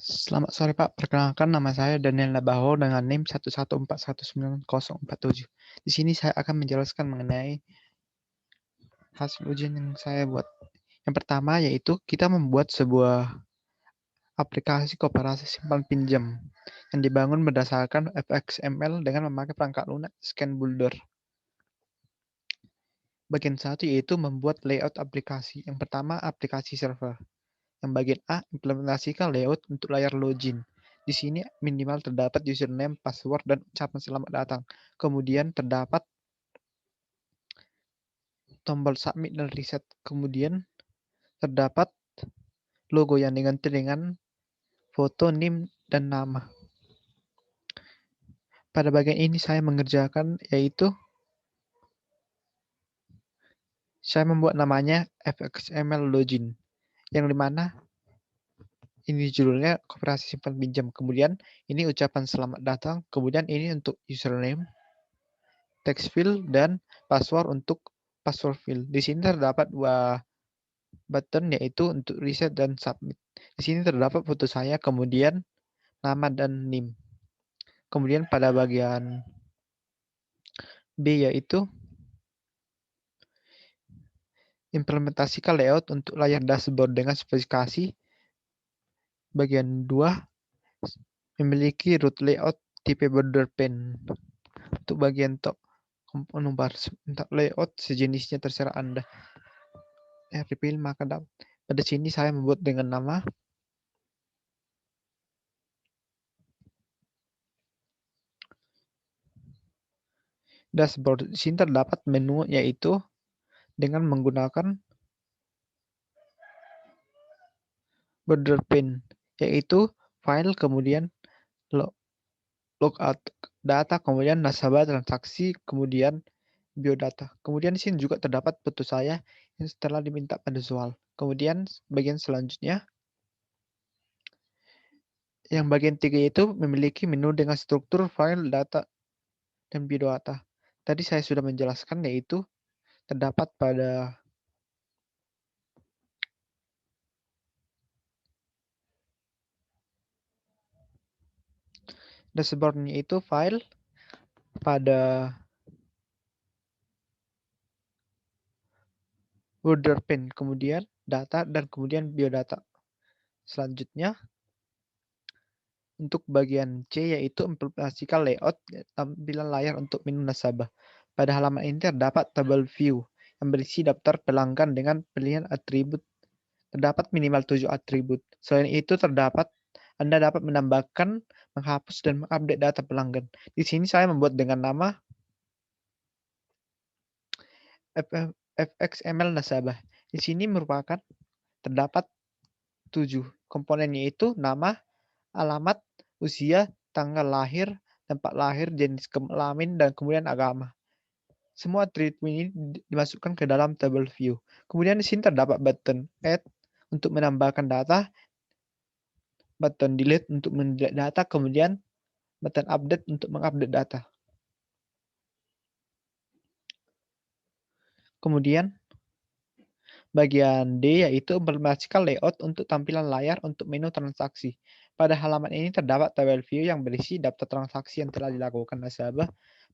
Selamat sore Pak, perkenalkan nama saya Daniel Nabaho dengan NIM 114190047. Di sini saya akan menjelaskan mengenai hasil ujian yang saya buat. Yang pertama yaitu kita membuat sebuah aplikasi koperasi simpan pinjam yang dibangun berdasarkan FXML dengan memakai perangkat lunak Scan Builder. Bagian satu yaitu membuat layout aplikasi. Yang pertama aplikasi server. Yang bagian A, implementasikan layout untuk layar login. Di sini minimal terdapat username, password, dan ucapan selamat datang. Kemudian terdapat tombol submit dan reset. Kemudian terdapat logo yang diganti dengan foto, NIM, dan nama. Pada bagian ini saya mengerjakan yaitu saya membuat namanya fxml login, yang dimana ini judulnya koperasi simpan pinjam. Kemudian ini ucapan selamat datang. Kemudian ini untuk username, text field, dan password untuk password field. Di sini terdapat dua button yaitu untuk reset dan submit. Di sini terdapat foto saya, kemudian nama dan NIM. Kemudian pada bagian B yaitu implementasikan layout untuk layar dashboard dengan spesifikasi bagian 2 memiliki root layout tipe border pen. Untuk bagian top komponen bar layout sejenisnya terserah Anda. Dipilih maka pada sini saya membuat dengan nama dashboard. Di sini terdapat menu yaitu dengan menggunakan border pen, yaitu file, kemudian logout data, kemudian nasabah transaksi, kemudian biodata. Kemudian di sini juga terdapat foto saya yang setelah diminta pada soal. Kemudian bagian selanjutnya, yang bagian 3 itu memiliki menu dengan struktur file, data, dan biodata. Tadi saya sudah menjelaskan yaitu terdapat pada dashboard-nya itu file, pada border pen, kemudian data, dan kemudian biodata. Selanjutnya, untuk bagian C yaitu implementasikan layout tampilan layar untuk menu nasabah. Pada halaman ini terdapat tabel view yang berisi daftar pelanggan dengan pilihan atribut. Terdapat minimal 7 atribut. Selain itu Anda dapat menambahkan, menghapus, dan mengupdate data pelanggan. Di sini saya membuat dengan nama fxml nasabah. Di sini merupakan terdapat 7 komponen yaitu nama, alamat, usia, tanggal lahir, tempat lahir, jenis kelamin, dan kemudian agama. Semua atribut ini dimasukkan ke dalam table view. Kemudian di sini terdapat button add untuk menambahkan data, button delete untuk mendelete data, kemudian button update untuk mengupdate data. Kemudian bagian D yaitu implementasikan layout untuk tampilan layar untuk menu transaksi. Pada halaman ini terdapat tabel view yang berisi daftar transaksi yang telah dilakukan nasabah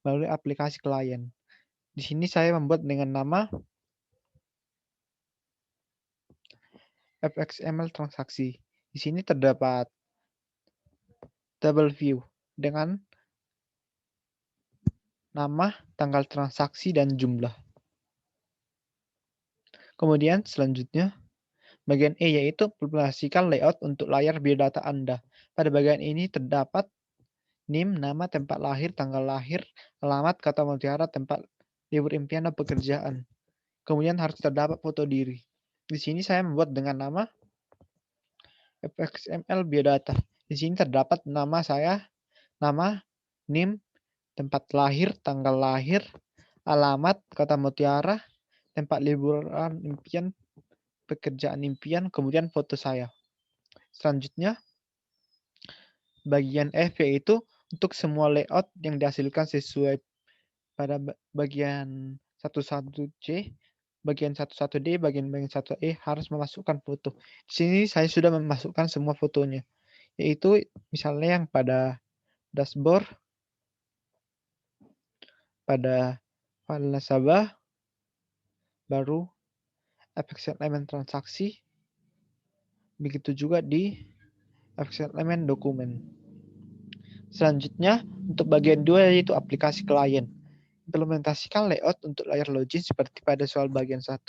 melalui aplikasi klien. Di sini saya membuat dengan nama fxml transaksi. Di sini terdapat table view dengan nama, tanggal transaksi, dan jumlah. Kemudian selanjutnya bagian E yaitu implementasikan layout untuk layar biodata Anda. Pada bagian ini terdapat NIM, nama, tempat lahir, tanggal lahir, alamat, kata mutiara, tempat libur impian, dan pekerjaan. Kemudian harus terdapat foto diri. Di sini saya membuat dengan nama fxml biodata. Di sini terdapat nama saya, nama, NIM, tempat lahir, tanggal lahir, alamat, kata mutiara, tempat liburan impian, pekerjaan impian, kemudian foto saya. Selanjutnya, bagian F yaitu untuk semua layout yang dihasilkan sesuai pada bagian 11C, bagian 11D, bagian 1E harus memasukkan foto. Di sini saya sudah memasukkan semua fotonya. yaitu misalnya yang pada dashboard, pada file nasabah, baru efek elemen transaksi, begitu juga di efek elemen dokumen. Selanjutnya, untuk bagian 2 yaitu aplikasi klien. Implementasikan layout untuk layar login seperti pada soal bagian 1.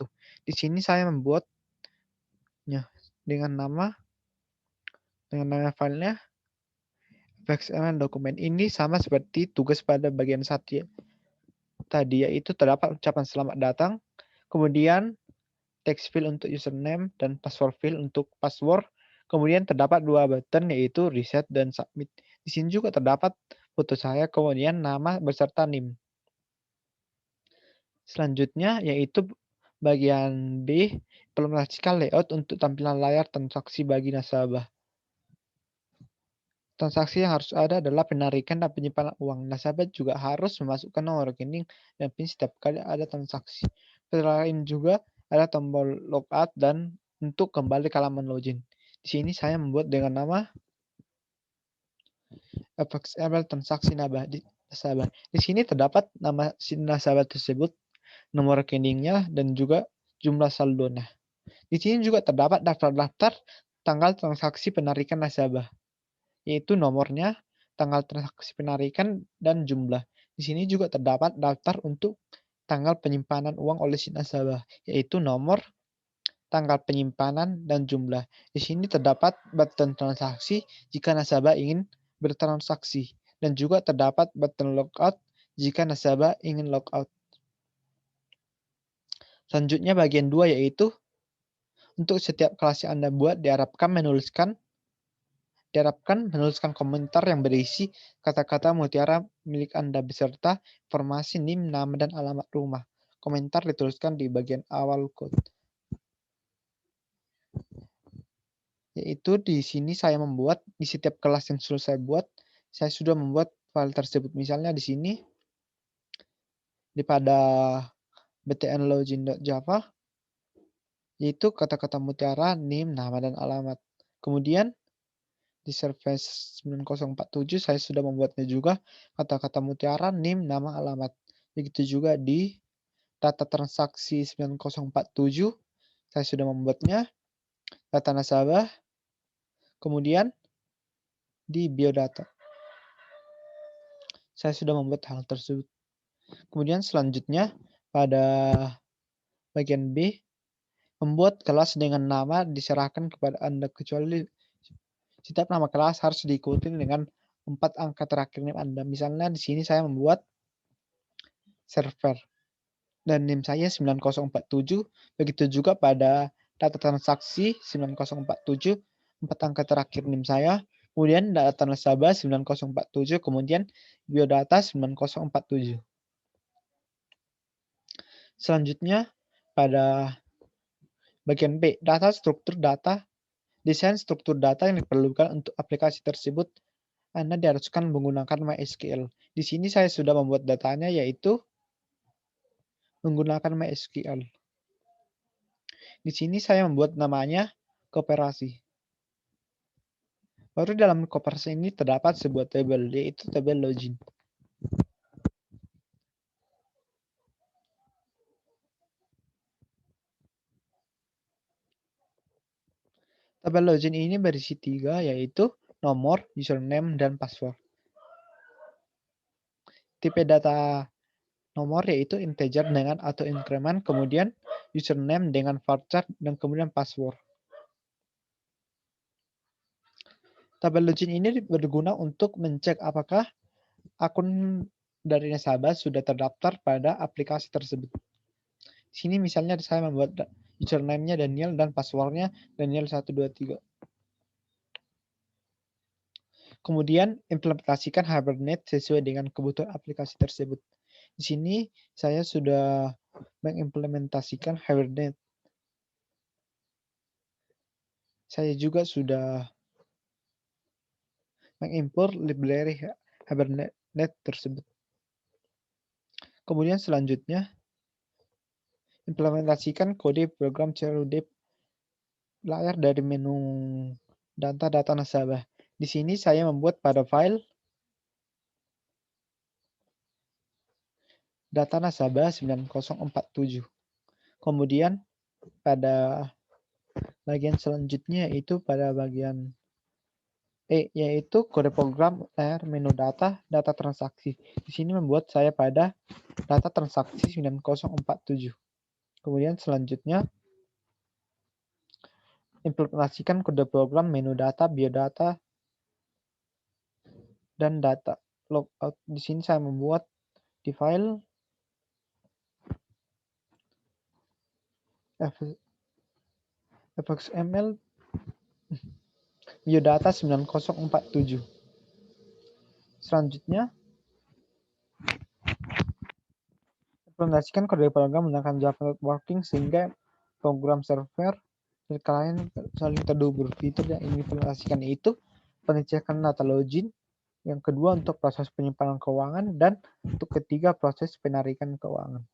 Di sini saya membuatnya dengan nama filenya XML dokumen. Ini sama seperti tugas pada bagian 1 ya. Tadi, yaitu terdapat ucapan selamat datang, kemudian text field untuk username dan password field untuk password. Kemudian terdapat 2 button yaitu reset dan submit. Di sini juga terdapat foto saya, kemudian nama beserta NIM. Selanjutnya yaitu bagian B, implementasikan layout untuk tampilan layar transaksi bagi nasabah. Transaksi yang harus ada adalah penarikan dan penyimpanan uang. Nasabah juga harus memasukkan nomor rekening dan PIN setiap kali ada transaksi. Selain juga ada tombol logout dan untuk kembali ke halaman login. Di sini saya membuat dengan nama XML transaksi nasabah. Di sini terdapat nama si nasabah tersebut, nomor rekeningnya, dan juga jumlah saldonya. Di sini juga terdapat daftar-daftar tanggal transaksi penarikan nasabah, yaitu nomornya, tanggal transaksi penarikan, dan jumlah. Di sini juga terdapat daftar untuk tanggal penyimpanan uang oleh si nasabah, yaitu nomor, tanggal penyimpanan, dan jumlah. Di sini terdapat button transaksi jika nasabah ingin bertransaksi, dan juga terdapat button logout jika nasabah ingin logout. Selanjutnya bagian 2 yaitu untuk setiap kelas yang Anda buat diharapkan menuliskan komentar yang berisi kata-kata mutiara milik Anda beserta informasi NIM, nama, dan alamat rumah. Komentar dituliskan di bagian awal code. Yaitu di sini saya membuat di setiap kelas yang sudah saya buat, saya sudah membuat file tersebut. Misalnya di sini pada btnlogin.java yaitu kata-kata mutiara, NIM, nama, dan alamat. Kemudian di service 9047 saya sudah membuatnya juga kata-kata mutiara, NIM, nama, alamat. Begitu juga di data transaksi 9047 saya sudah membuatnya data nasabah. Kemudian di biodata saya sudah membuat hal tersebut. Kemudian selanjutnya pada bagian B, membuat kelas dengan nama diserahkan kepada Anda kecuali setiap nama kelas harus diikuti dengan 4 angka terakhir NIM Anda. Misalnya di sini saya membuat server dan NIM saya 9047. Begitu juga pada data transaksi 9047, 4 angka terakhir NIM saya. Kemudian data nasabah 9047, kemudian biodata 9047. Selanjutnya pada bagian B, data struktur data. Desain struktur data yang diperlukan untuk aplikasi tersebut Anda diharuskan menggunakan MySQL. Di sini saya sudah membuat datanya yaitu menggunakan MySQL. Di sini saya membuat namanya koperasi. Baru dalam koperasi ini terdapat sebuah tabel, yaitu tabel login. Tabel login ini berisi 3, yaitu nomor, username, dan password. Tipe data nomor yaitu integer dengan auto increment, kemudian username dengan varchar, dan kemudian password. Tabel login ini berguna untuk mencek apakah akun dari nasabah sudah terdaftar pada aplikasi tersebut. Di sini misalnya saya membuat username-nya Daniel dan password-nya Daniel123. Kemudian implementasikan Hibernate sesuai dengan kebutuhan aplikasi tersebut. Di sini saya sudah mengimplementasikan Hibernate. Saya juga sudah mengimport library Hibernate tersebut. Kemudian selanjutnya implementasikan kode program CRUD layar dari menu data nasabah. Di sini saya membuat pada file data nasabah 9047. Kemudian pada bagian selanjutnya itu pada bagian E, yaitu kode program layar menu data, data transaksi. Di sini membuat saya pada data transaksi 9047. Kemudian selanjutnya implementasikan kode program menu data, biodata, dan data logout. Di sini saya membuat di file fxml biodata 9047. Selanjutnya implementasikan kode program menggunakan Java Networking sehingga program server dan klien saling terhubung. Fitur yang ingin diimplementasikan itu pengecekan data login, yang kedua untuk proses penyimpanan keuangan, dan untuk ketiga proses penarikan keuangan.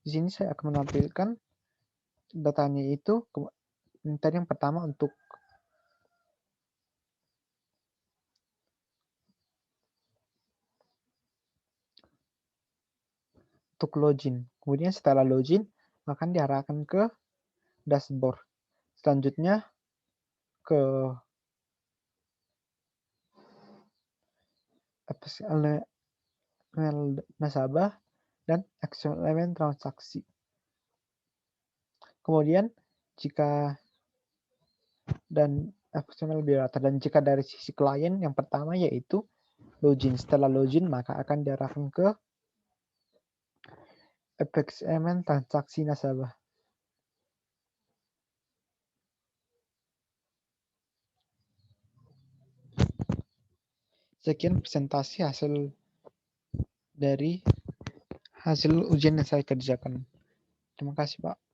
Di sini saya akan menampilkan datanya itu. Tadi yang pertama untuk login. Kemudian setelah login akan diarahkan ke dashboard. Selanjutnya ke XML nasabah dan XML transaksi. Kemudian jika dan XML biodata, dan jika dari sisi klien yang pertama yaitu login. Setelah login maka akan diarahkan ke XML transaksi nasabah. Sekian presentasi hasil dari hasil ujian yang saya kerjakan. Terima kasih, Pak.